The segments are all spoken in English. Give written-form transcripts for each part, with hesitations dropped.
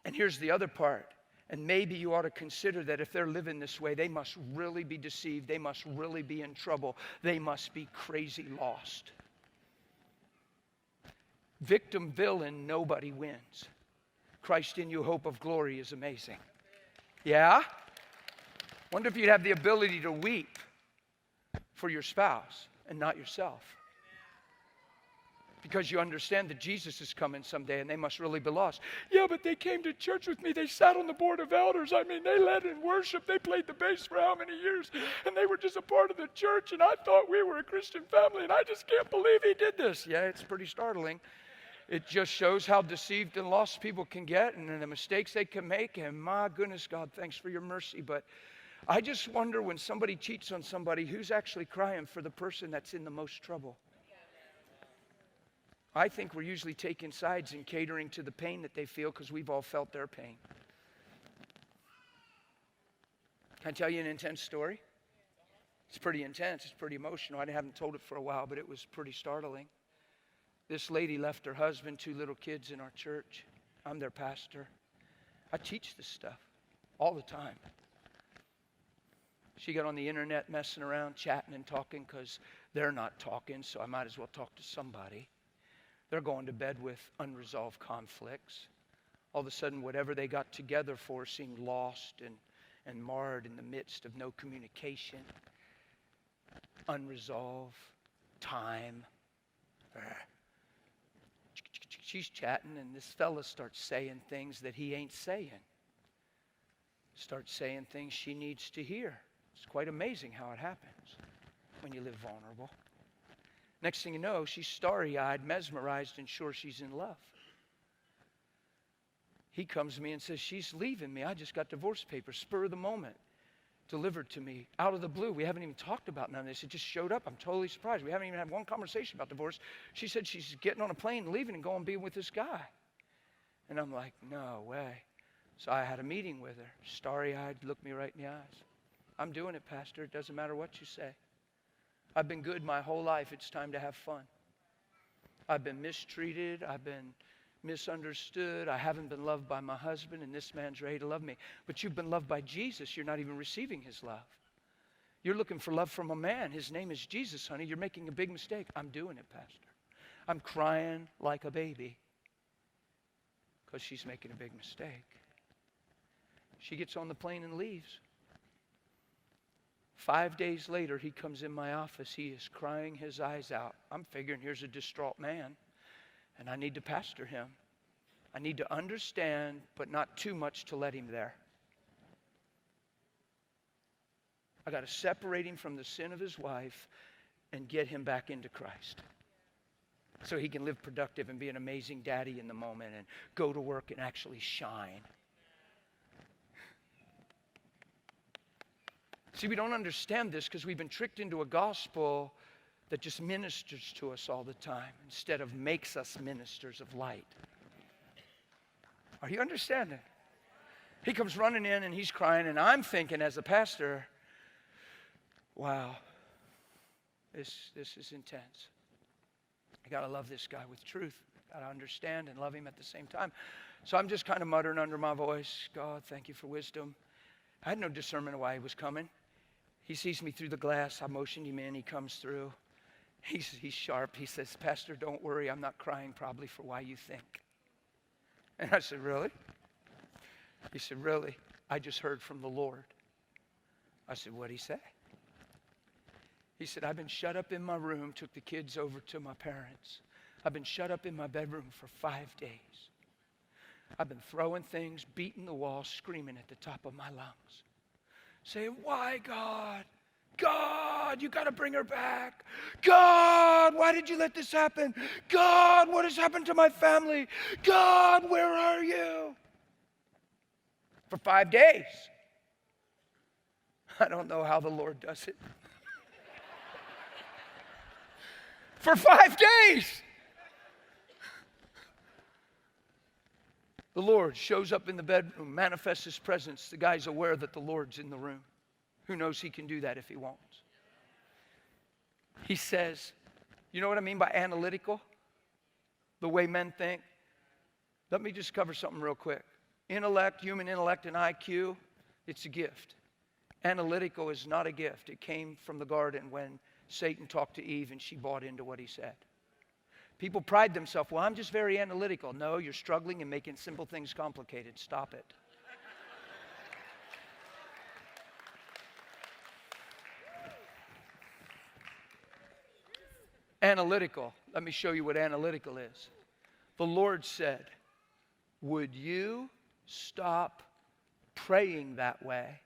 And here's the other part. And maybe you ought to consider that if they're living this way, they must really be deceived. They must really be in trouble. They must be crazy lost. Victim, villain, nobody wins. Christ in you, hope of glory is amazing. Yeah? Wonder if you'd have the ability to weep for your spouse and not yourself. Because you understand that Jesus is coming someday and they must really be lost. Yeah, but they came to church with me. They sat on the board of elders. I mean, they led in worship. They played the bass for how many years? And they were just a part of the church. And I thought we were a Christian family. And I just can't believe he did this. Yeah, it's pretty startling. It just shows how deceived and lost people can get and the mistakes they can make. And my goodness, God, thanks for your mercy. But I just wonder when somebody cheats on somebody, who's actually crying for the person that's in the most trouble. I think we're usually taking sides and catering to the pain that they feel because we've all felt their pain. Can I tell you an intense story? It's pretty intense. It's pretty emotional. I haven't told it for a while, but it was pretty startling. This lady left her husband, 2 little kids in our church. I'm their pastor. I teach this stuff all the time. She got on the internet messing around, chatting and talking because they're not talking, so I might as well talk to somebody. They're going to bed with unresolved conflicts. All of a sudden, whatever they got together for seemed lost and marred in the midst of no communication, unresolved, time. She's chatting, and this fella starts saying things that he ain't saying. Starts saying things she needs to hear. It's quite amazing how it happens when you live vulnerable. Next thing you know, she's starry-eyed, mesmerized, and sure she's in love. He comes to me and says, she's leaving me. I just got divorce papers, spur of the moment, delivered to me out of the blue. We haven't even talked about none of this. It just showed up. I'm totally surprised. We haven't even had one conversation about divorce. She said she's getting on a plane and leaving and going to be with this guy. And I'm like, no way. So I had a meeting with her, starry-eyed, looked me right in the eyes. I'm doing it, Pastor. It doesn't matter what you say. I've been good my whole life. It's time to have fun. I've been mistreated. I've been misunderstood. I haven't been loved by my husband, and this man's ready to love me. But you've been loved by Jesus. You're not even receiving his love. You're looking for love from a man. His name is Jesus, honey. You're making a big mistake. I'm doing it, Pastor. I'm crying like a baby because she's making a big mistake. She gets on the plane and leaves. 5 days later, he comes in my office. He is crying his eyes out. I'm figuring here's a distraught man, and I need to pastor him. I need to understand, but not too much to let him there. I got to separate him from the sin of his wife and get him back into Christ so he can live productive and be an amazing daddy in the moment and go to work and actually shine. See, we don't understand this because we've been tricked into a gospel that just ministers to us all the time instead of makes us ministers of light. Are you understanding? He comes running in and he's crying, and I'm thinking as a pastor, wow, this is intense. I got to love this guy with truth. Got to understand and love him at the same time. So I'm just kind of muttering under my voice, God, thank you for wisdom. I had no discernment of why he was coming. He sees me through the glass. I motioned him in. He comes through. He's sharp. He says, Pastor, don't worry. I'm not crying probably for why you think. And I said, really? He said, really? I just heard from the Lord. I said, what'd he say? He said, I've been shut up in my room, took the kids over to my parents. I've been shut up in my bedroom for 5 days. I've been throwing things, beating the wall, screaming at the top of my lungs. Saying, why, God? God, you got to bring her back. God, why did you let this happen? God, what has happened to my family? God, where are you? For 5 days. I don't know how the Lord does it. For 5 days. The Lord shows up in the bedroom, manifests his presence. The guy's aware that the Lord's in the room. Who knows he can do that if he wants? He says, you know what I mean by analytical? The way men think. Let me just cover something real quick. Intellect, human intellect and IQ, it's a gift. Analytical is not a gift. It came from the garden when Satan talked to Eve and she bought into what he said. People pride themselves, well, I'm just very analytical. No, you're struggling and making simple things complicated. Stop it. Analytical. Let me show you what analytical is. The Lord said, would you stop praying that way?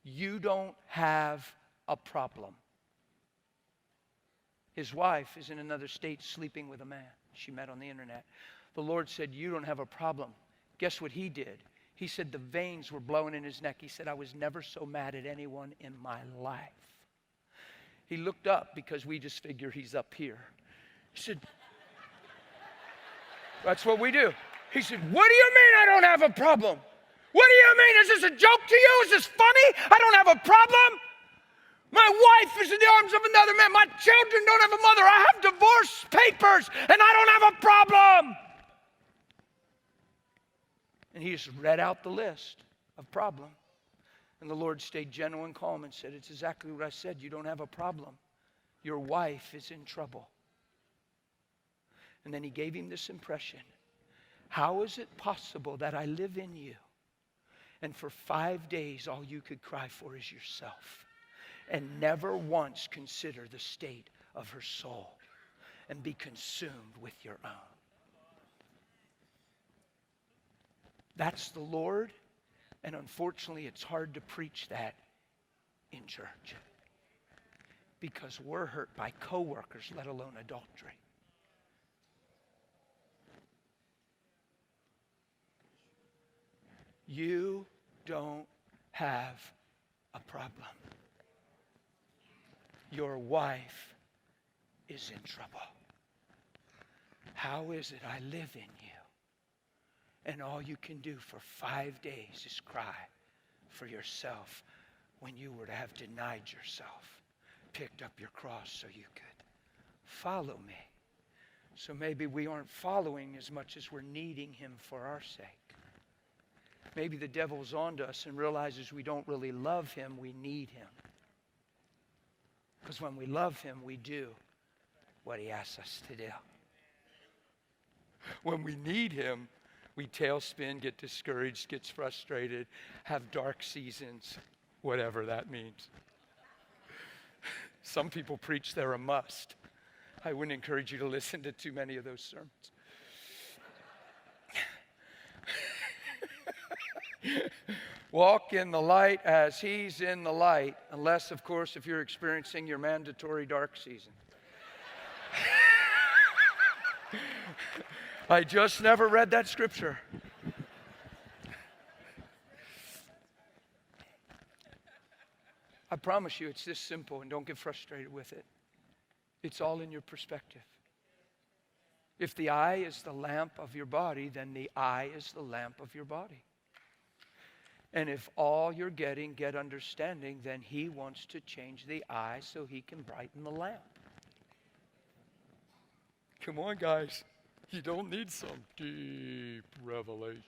You don't have a problem. His wife is in another state sleeping with a man she met on the internet. The Lord said, you don't have a problem. Guess what he did? He said the veins were blowing in his neck. He said, I was never so mad at anyone in my life. He looked up because we just figure he's up here. He said, that's what we do. He said, what do you mean I don't have a problem? What do you mean? Is this a joke to you? Is this funny? I don't have a problem. My wife is in the arms of another man. My children don't have a mother. I have divorce papers and I don't have a problem. And he just read out the list of problem. And the Lord stayed gentle and calm and said, it's exactly what I said. You don't have a problem. Your wife is in trouble. And then he gave him this impression. How is it possible that I live in you, and for 5 days all you could cry for is yourself, and never once consider the state of her soul and be consumed with your own? That's the Lord, and unfortunately it's hard to preach that in church because we're hurt by coworkers, let alone adultery. You don't have a problem. Your wife is in trouble. How is it I live in you, and all you can do for 5 days is cry for yourself when you were to have denied yourself, picked up your cross so you could follow me? So maybe we aren't following as much as we're needing him for our sake. Maybe the devil's onto us and realizes we don't really love him, we need him. Because when we love him, we do what he asks us to do. When we need him, we tailspin, get discouraged, get frustrated, have dark seasons, whatever that means. Some people preach they're a must. I wouldn't encourage you to listen to too many of those sermons. Walk in the light as he's in the light, unless, of course, if you're experiencing your mandatory dark season. I just never read that scripture. I promise you it's this simple, and don't get frustrated with it. It's all in your perspective. If the eye is the lamp of your body, then the eye is the lamp of your body. And if all you're getting, get understanding, then he wants to change the eye so he can brighten the lamp. Come on, guys. You don't need some deep revelation.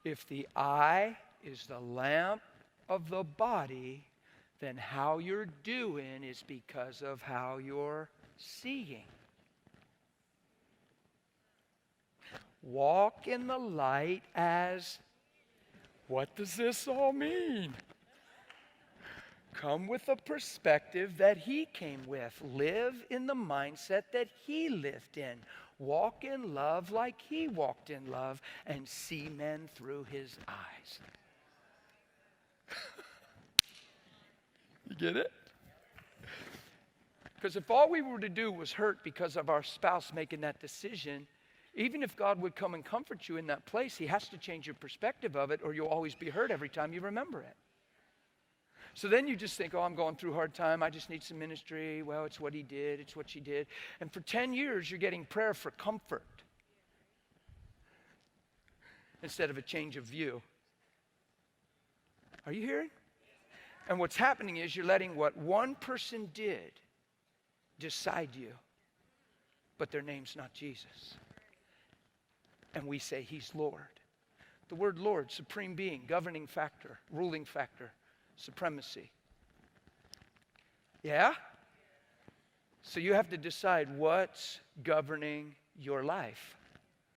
If the eye is the lamp of the body, then how you're doing is because of how you're seeing. Walk in the light as, what does this all mean? Come with a perspective that he came with. Live in the mindset that he lived in. Walk in love like he walked in love, and see men through his eyes. You get it? Because if all we were to do was hurt because of our spouse making that decision, even if God would come and comfort you in that place, he has to change your perspective of it, or you'll always be hurt every time you remember it. So then you just think, oh, I'm going through a hard time. I just need some ministry. Well, it's what he did. It's what she did. And for 10 years, you're getting prayer for comfort instead of a change of view. Are you hearing? And what's happening is you're letting what one person did decide you, but their name's not Jesus. and we say he's Lord. The word Lord, supreme being, governing factor, ruling factor, supremacy. Yeah? So you have to decide what's governing your life.